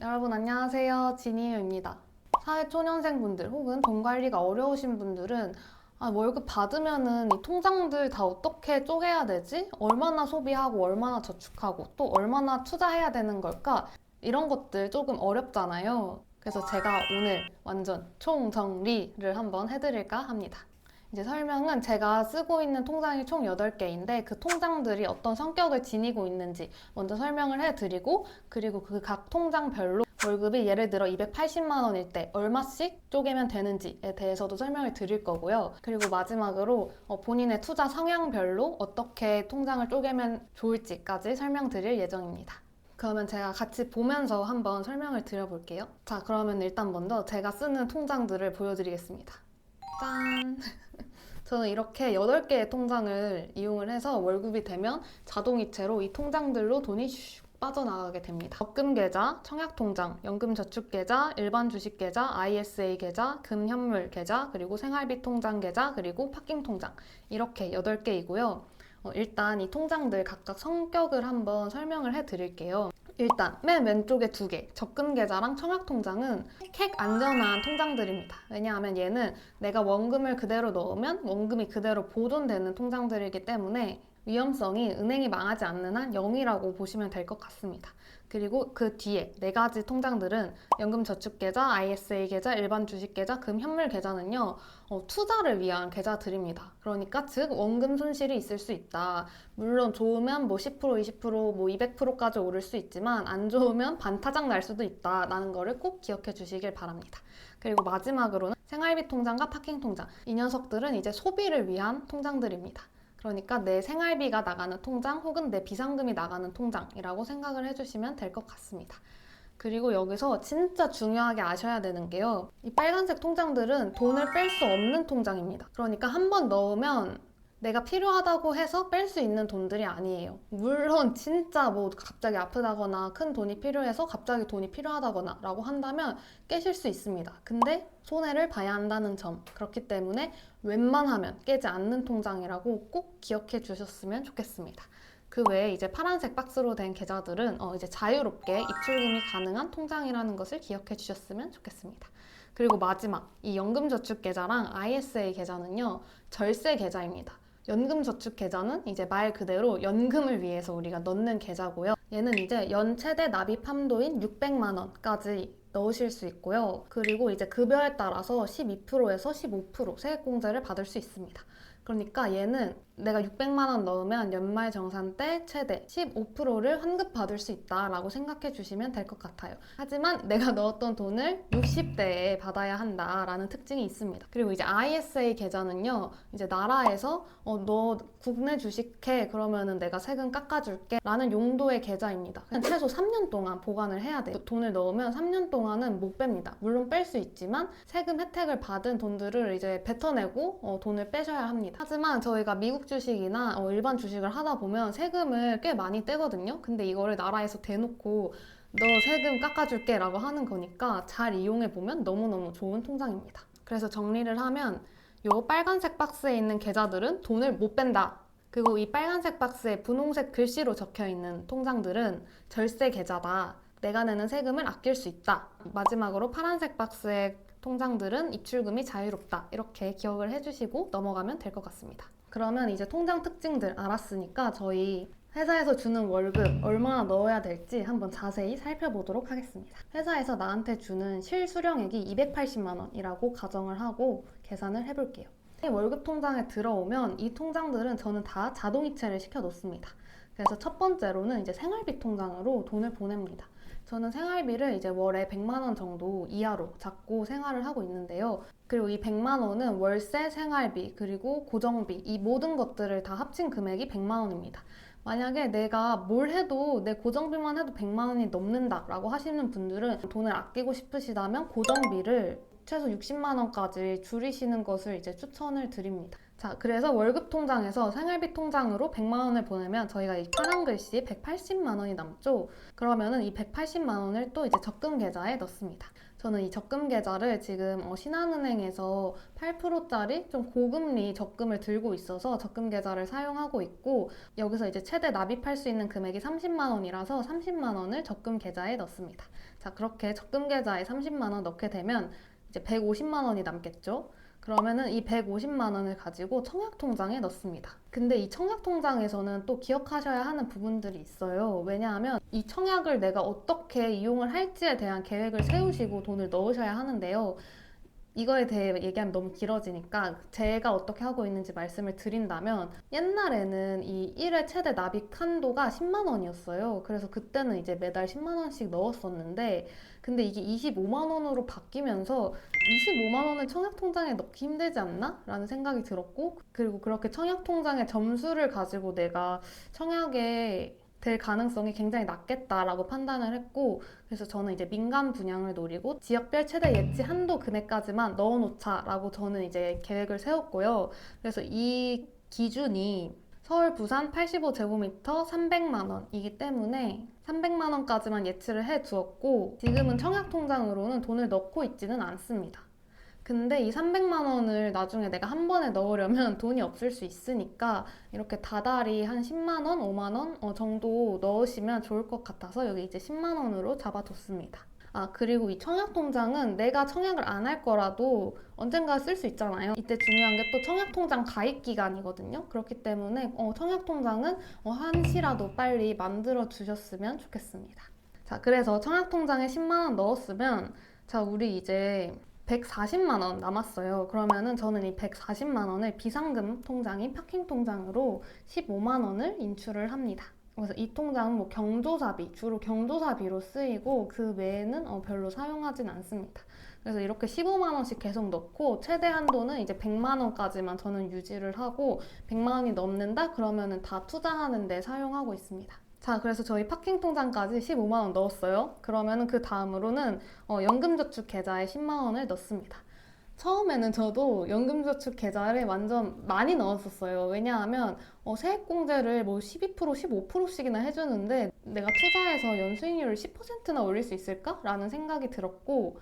여러분 안녕하세요. 진이유입니다. 사회초년생분들 혹은 돈 관리가 어려우신 분들은 월급 받으면은 이 통장들 다 어떻게 쪼개야 되지? 얼마나 소비하고 얼마나 저축하고 또 얼마나 투자해야 되는 걸까? 이런 것들 조금 어렵잖아요. 그래서 제가 오늘 완전 총정리를 한번 해드릴까 합니다. 이제 설명은 제가 쓰고 있는 통장이 총 8개인데 그 통장들이 어떤 성격을 지니고 있는지 먼저 설명을 해드리고, 그리고 그 각 통장별로 월급이 예를 들어 280만 원일 때 얼마씩 쪼개면 되는지에 대해서도 설명을 드릴 거고요. 그리고 마지막으로 본인의 투자 성향별로 어떻게 통장을 쪼개면 좋을지까지 설명드릴 예정입니다. 그러면 제가 같이 보면서 한번 설명을 드려볼게요. 자, 그러면 일단 먼저 제가 쓰는 통장들을 보여드리겠습니다. 짠! 저는 이렇게 8개의 통장을 이용을 해서 월급이 되면 자동이체로 이 통장들로 돈이 슉 빠져나가게 됩니다. 적금 계좌, 청약 통장, 연금 저축 계좌, 일반 주식 계좌, ISA 계좌, 금현물 계좌, 그리고 생활비 통장 계좌, 그리고 파킹 통장, 이렇게 8개이고요. 일단 이 통장들 각각 성격을 한번 설명을 해드릴게요. 일단 맨 왼쪽에 2개, 적금 계좌랑 청약 통장은 객 안전한 통장들입니다. 왜냐하면 얘는 내가 원금을 그대로 넣으면 원금이 그대로 보존되는 통장들이기 때문에 위험성이 은행이 망하지 않는 한 0이라고 보시면 될 것 같습니다. 그리고 그 뒤에 4가지 통장들은 연금 저축 계좌, ISA 계좌, 일반 주식 계좌, 금 현물 계좌는요, 투자를 위한 계좌들입니다. 그러니까 즉 원금 손실이 있을 수 있다. 물론 좋으면 뭐 10%, 20%, 뭐 200%까지 오를 수 있지만 안 좋으면 반타작 날 수도 있다라는 거를 꼭 기억해 주시길 바랍니다. 그리고 마지막으로는 생활비 통장과 파킹 통장. 이 녀석들은 이제 소비를 위한 통장들입니다. 그러니까 내 생활비가 나가는 통장 혹은 내 비상금이 나가는 통장이라고 생각을 해주시면 될 것 같습니다. 그리고 여기서 진짜 중요하게 아셔야 되는 게요. 이 빨간색 통장들은 돈을 뺄 수 없는 통장입니다. 그러니까 한 번 넣으면 내가 필요하다고 해서 뺄 수 있는 돈들이 아니에요. 물론 진짜 뭐 갑자기 아프다거나 큰 돈이 필요해서 갑자기 돈이 필요하다거나 라고 한다면 깨실 수 있습니다. 근데 손해를 봐야 한다는 점. 그렇기 때문에 웬만하면 깨지 않는 통장이라고 꼭 기억해 주셨으면 좋겠습니다. 그 외에 이제 파란색 박스로 된 계좌들은 이제 자유롭게 입출금이 가능한 통장이라는 것을 기억해 주셨으면 좋겠습니다. 그리고 마지막, 이 연금저축계좌랑 ISA 계좌는요, 절세 계좌입니다. 연금저축계좌는 이제 말 그대로 연금을 위해서 우리가 넣는 계좌고요. 얘는 이제 연 최대 납입 한도인 600만 원까지 넣으실 수 있고요. 그리고 이제 급여에 따라서 12%에서 15% 세액공제를 받을 수 있습니다. 그러니까 얘는 내가 600만 원 넣으면 연말정산 때 최대 15%를 환급받을 수 있다라고 생각해 주시면 될 것 같아요. 하지만 내가 넣었던 돈을 60대에 받아야 한다라는 특징이 있습니다. 그리고 이제 ISA 계좌는요, 이제 나라에서 너 국내 주식해, 그러면은 내가 세금 깎아줄게 라는 용도의 계좌입니다. 최소 3년 동안 보관을 해야 돼요. 돈을 넣으면 3년 동안은 못 뺍니다. 물론 뺄 수 있지만 세금 혜택을 받은 돈들을 이제 뱉어내고 돈을 빼셔야 합니다. 하지만 저희가 미국 주식이나 일반 주식을 하다 보면 세금을 꽤 많이 떼거든요. 근데 이거를 나라에서 대놓고 너 세금 깎아줄게 라고 하는 거니까 잘 이용해보면 너무너무 좋은 통장입니다. 그래서 정리를 하면 요 빨간색 박스에 있는 계좌들은 돈을 못 뺀다. 그리고 이 빨간색 박스에 분홍색 글씨로 적혀있는 통장들은 절세 계좌다. 내가 내는 세금을 아낄 수 있다. 마지막으로 파란색 박스의 통장들은 입출금이 자유롭다. 이렇게 기억을 해주시고 넘어가면 될 것 같습니다. 그러면 이제 통장 특징들 알았으니까 저희 회사에서 주는 월급 얼마나 넣어야 될지 한번 자세히 살펴보도록 하겠습니다. 회사에서 나한테 주는 실수령액이 280만 원이라고 가정을 하고 계산을 해볼게요. 월급 통장에 들어오면 이 통장들은 저는 다 자동이체를 시켜 놓습니다. 그래서 첫 번째로는 이제 생활비 통장으로 돈을 보냅니다. 저는 생활비를 이제 월에 100만 원 정도 이하로 잡고 생활을 하고 있는데요. 그리고 이 100만 원은 월세, 생활비, 그리고 고정비, 이 모든 것들을 다 합친 금액이 100만 원입니다. 만약에 내가 뭘 해도 내 고정비만 해도 100만 원이 넘는다 라고 하시는 분들은 돈을 아끼고 싶으시다면 고정비를 최소 60만 원까지 줄이시는 것을 이제 추천을 드립니다. 자, 그래서 월급 통장에서 생활비 통장으로 100만 원을 보내면 저희가 이 파란 글씨 180만 원이 남죠? 그러면은 이 180만 원을 또 이제 적금 계좌에 넣습니다. 저는 이 적금 계좌를 지금 신한은행에서 8%짜리 좀 고금리 적금을 들고 있어서 적금 계좌를 사용하고 있고, 여기서 이제 최대 납입할 수 있는 금액이 30만 원이라서 30만 원을 적금 계좌에 넣습니다. 자, 그렇게 적금 계좌에 30만 원 넣게 되면 이제 150만 원이 남겠죠. 그러면은 이 150만 원을 가지고 청약통장에 넣습니다. 근데 이 청약통장에서는 또 기억하셔야 하는 부분들이 있어요. 왜냐하면 이 청약을 내가 어떻게 이용을 할지에 대한 계획을 세우시고 돈을 넣으셔야 하는데요. 이거에 대해 얘기하면 너무 길어지니까 제가 어떻게 하고 있는지 말씀을 드린다면, 옛날에는 이 1회 최대 납입 한도가 10만 원이었어요. 그래서 그때는 이제 매달 10만 원씩 넣었었는데, 근데 이게 25만 원으로 바뀌면서 25만 원을 청약통장에 넣기 힘들지 않나? 라는 생각이 들었고, 그리고 그렇게 청약통장의 점수를 가지고 내가 청약에 될 가능성이 굉장히 낮겠다라고 판단을 했고, 그래서 저는 이제 민간 분양을 노리고 지역별 최대 예치 한도 금액까지만 넣어놓자라고 저는 이제 계획을 세웠고요. 그래서 이 기준이 서울, 부산 85제곱미터 300만 원이기 때문에 300만 원까지만 예치를 해두었고, 지금은 청약통장으로는 돈을 넣고 있지는 않습니다. 근데 이 300만 원을 나중에 내가 한 번에 넣으려면 돈이 없을 수 있으니까 이렇게 다달이 한 10만 원, 5만 원 정도 넣으시면 좋을 것 같아서 여기 이제 10만 원으로 잡아뒀습니다. 아, 그리고 이 청약통장은 내가 청약을 안 할 거라도 언젠가 쓸 수 있잖아요. 이때 중요한 게 또 청약통장 가입 기간이거든요. 그렇기 때문에 청약통장은 한시라도 빨리 만들어 주셨으면 좋겠습니다. 자, 그래서 청약통장에 10만 원 넣었으면, 자, 우리 이제 140만 원 남았어요. 그러면은 저는 이 140만 원을 비상금 통장인 파킹 통장으로 15만 원을 인출을 합니다. 그래서 이 통장은 뭐 경조사비, 주로 경조사비로 쓰이고 그 외에는 별로 사용하진 않습니다. 그래서 이렇게 15만 원씩 계속 넣고 최대 한도는 이제 100만 원까지만 저는 유지를 하고, 100만 원이 넘는다? 그러면은 다 투자하는 데 사용하고 있습니다. 자, 그래서 저희 파킹 통장까지 15만 원 넣었어요. 그러면은 그 다음으로는 연금저축 계좌에 10만 원을 넣습니다. 처음에는 저도 연금저축 계좌를 완전 많이 넣었었어요. 왜냐하면 세액공제를 뭐 12%, 15%씩이나 해주는데 내가 투자해서 연수익률을 10%나 올릴 수 있을까? 라는 생각이 들었고,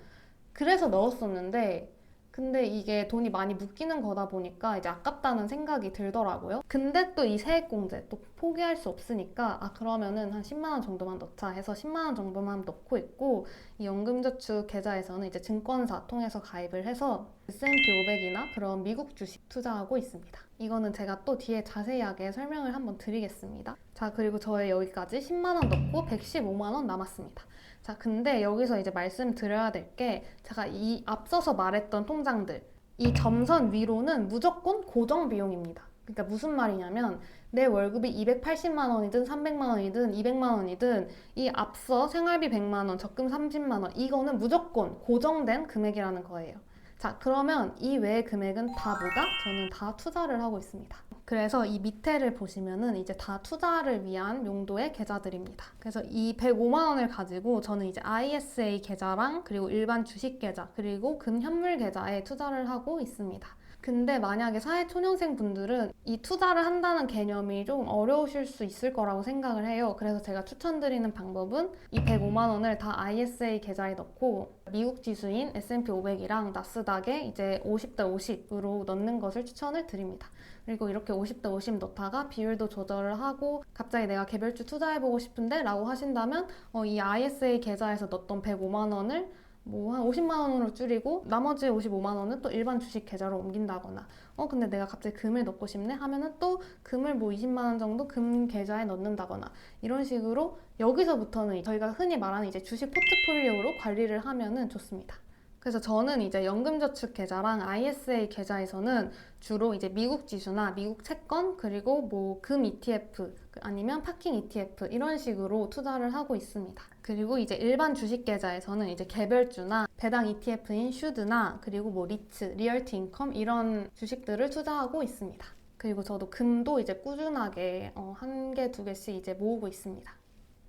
그래서 넣었었는데, 근데 이게 돈이 많이 묶이는 거다 보니까 이제 아깝다는 생각이 들더라고요. 근데 또 이 세액공제 또 포기할 수 없으니까, 그러면은 한 10만 원 정도만 넣자 해서 10만 원 정도만 넣고 있고, 이 연금저축 계좌에서는 이제 증권사 통해서 가입을 해서 S&P 500이나 그런 미국 주식 투자하고 있습니다. 이거는 제가 또 뒤에 자세하게 설명을 한번 드리겠습니다. 자, 그리고 저의 여기까지 10만 원 넣고 115만 원 남았습니다. 자, 근데 여기서 이제 말씀드려야 될 게, 제가 이 앞서서 말했던 통장들, 이 점선 위로는 무조건 고정 비용입니다. 그러니까 무슨 말이냐면, 내 월급이 280만 원이든 300만 원이든 200만 원이든 이 앞서 생활비 100만 원, 적금 30만 원, 이거는 무조건 고정된 금액이라는 거예요. 자, 그러면 이 외의 금액은 다 뭐다? 저는 다 투자를 하고 있습니다. 그래서 이 밑에를 보시면은 이제 다 투자를 위한 용도의 계좌들입니다. 그래서 이 105만 원을 가지고 저는 이제 ISA 계좌랑 그리고 일반 주식 계좌 그리고 금현물 계좌에 투자를 하고 있습니다. 근데 만약에 사회초년생 분들은 이 투자를 한다는 개념이 좀 어려우실 수 있을 거라고 생각을 해요. 그래서 제가 추천드리는 방법은 이 105만 원을 다 ISA 계좌에 넣고 미국 지수인 S&P 500이랑 나스닥에 이제 50대 50으로 넣는 것을 추천을 드립니다. 그리고 이렇게 50대 50 넣다가 비율도 조절을 하고 갑자기 내가 개별주 투자해보고 싶은데 라고 하신다면 이 ISA 계좌에서 넣었던 105만 원을 뭐 한 50만 원으로 줄이고 나머지 55만 원은 또 일반 주식 계좌로 옮긴다거나, 근데 내가 갑자기 금을 넣고 싶네 하면은 또 금을 뭐 20만 원 정도 금 계좌에 넣는다거나, 이런 식으로 여기서부터는 저희가 흔히 말하는 이제 주식 포트폴리오로 관리를 하면은 좋습니다. 그래서 저는 이제 연금저축 계좌랑 ISA 계좌에서는 주로 이제 미국 지수나 미국 채권 그리고 뭐 금 ETF 아니면 파킹 ETF 이런 식으로 투자를 하고 있습니다. 그리고 이제 일반 주식 계좌에서는 이제 개별주나 배당 ETF인 슈드나 그리고 뭐 리츠, 리얼티 인컴 이런 주식들을 투자하고 있습니다. 그리고 저도 금도 이제 꾸준하게 한 개, 두 개씩 이제 모으고 있습니다.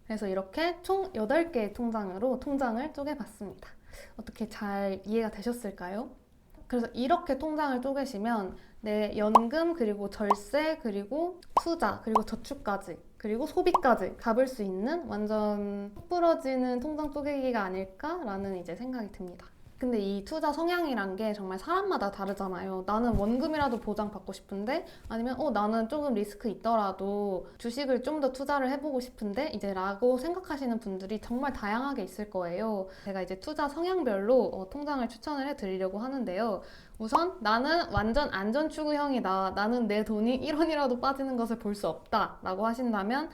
그래서 이렇게 총 8개의 통장으로 통장을 쪼개봤습니다. 어떻게 잘 이해가 되셨을까요? 그래서 이렇게 통장을 쪼개시면 내 연금 그리고 절세 그리고 투자 그리고 저축까지 그리고 소비까지 잡을 수 있는 완전 톡 부러지는 통장 쪼개기가 아닐까라는 이제 생각이 듭니다. 근데 이 투자 성향이란 게 정말 사람마다 다르잖아요. 나는 원금이라도 보장받고 싶은데 아니면 나는 조금 리스크 있더라도 주식을 좀 더 투자를 해보고 싶은데 이제 라고 생각하시는 분들이 정말 다양하게 있을 거예요. 제가 이제 투자 성향별로 통장을 추천을 해드리려고 하는데요. 우선 나는 완전 안전 추구형이다. 나는 내 돈이 1원이라도 빠지는 것을 볼 수 없다 라고 하신다면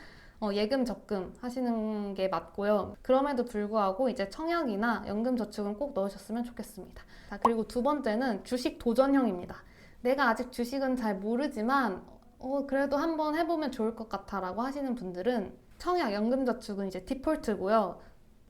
예금 적금 하시는 게 맞고요. 그럼에도 불구하고 이제 청약이나 연금저축은 꼭 넣으셨으면 좋겠습니다. 자, 그리고 두 번째는 주식 도전형입니다. 내가 아직 주식은 잘 모르지만 그래도 한번 해보면 좋을 것 같아 라고 하시는 분들은 청약, 연금저축은 이제 디폴트고요.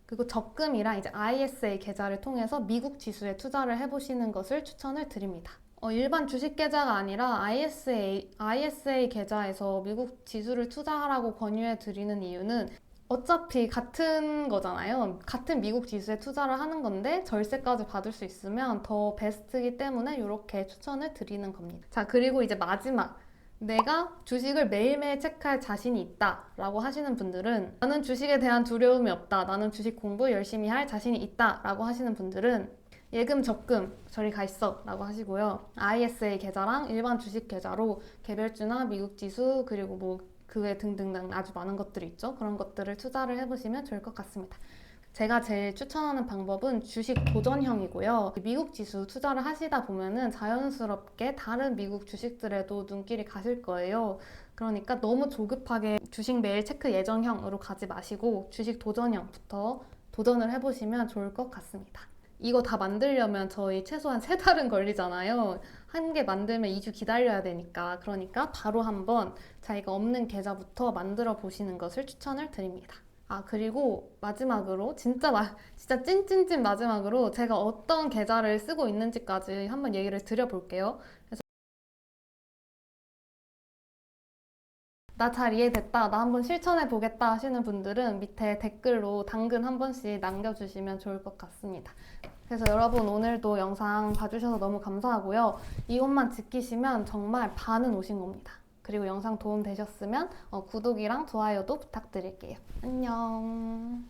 그리고 적금이랑 이제 ISA 계좌를 통해서 미국 지수에 투자를 해보시는 것을 추천을 드립니다. 일반 주식 계좌가 아니라 ISA 계좌에서 미국 지수를 투자하라고 권유해 드리는 이유는 어차피 같은 거잖아요. 같은 미국 지수에 투자를 하는 건데 절세까지 받을 수 있으면 더 베스트이기 때문에 이렇게 추천을 드리는 겁니다. 자, 그리고 이제 마지막. 내가 주식을 매일매일 체크할 자신이 있다 라고 하시는 분들은 나는 주식에 대한 두려움이 없다. 나는 주식 공부 열심히 할 자신이 있다 라고 하시는 분들은 예금 적금 저리 가 있어 라고 하시고요. ISA 계좌랑 일반 주식 계좌로 개별주나 미국 지수 그리고 뭐 그 외 등등등 아주 많은 것들이 있죠. 그런 것들을 투자를 해보시면 좋을 것 같습니다. 제가 제일 추천하는 방법은 주식 도전형이고요. 미국 지수 투자를 하시다 보면은 자연스럽게 다른 미국 주식들에도 눈길이 가실 거예요. 그러니까 너무 조급하게 주식 매일 체크 예정형으로 가지 마시고 주식 도전형부터 도전을 해보시면 좋을 것 같습니다. 이거 다 만들려면 저희 최소한 3달은 걸리잖아요. 한 개 만들면 2주 기다려야 되니까. 그러니까 바로 한번 자기가 없는 계좌부터 만들어 보시는 것을 추천을 드립니다. 아, 그리고 마지막으로 진짜 찐찐찐 마지막으로 제가 어떤 계좌를 쓰고 있는지까지 한번 얘기를 드려볼게요. 그래서 나 잘 이해됐다, 나 한번 실천해 보겠다 하시는 분들은 밑에 댓글로 당근 한 번씩 남겨주시면 좋을 것 같습니다. 그래서 여러분 오늘도 영상 봐주셔서 너무 감사하고요. 이것만 지키시면 정말 반은 오신 겁니다. 그리고 영상 도움 되셨으면 구독이랑 좋아요도 부탁드릴게요. 안녕.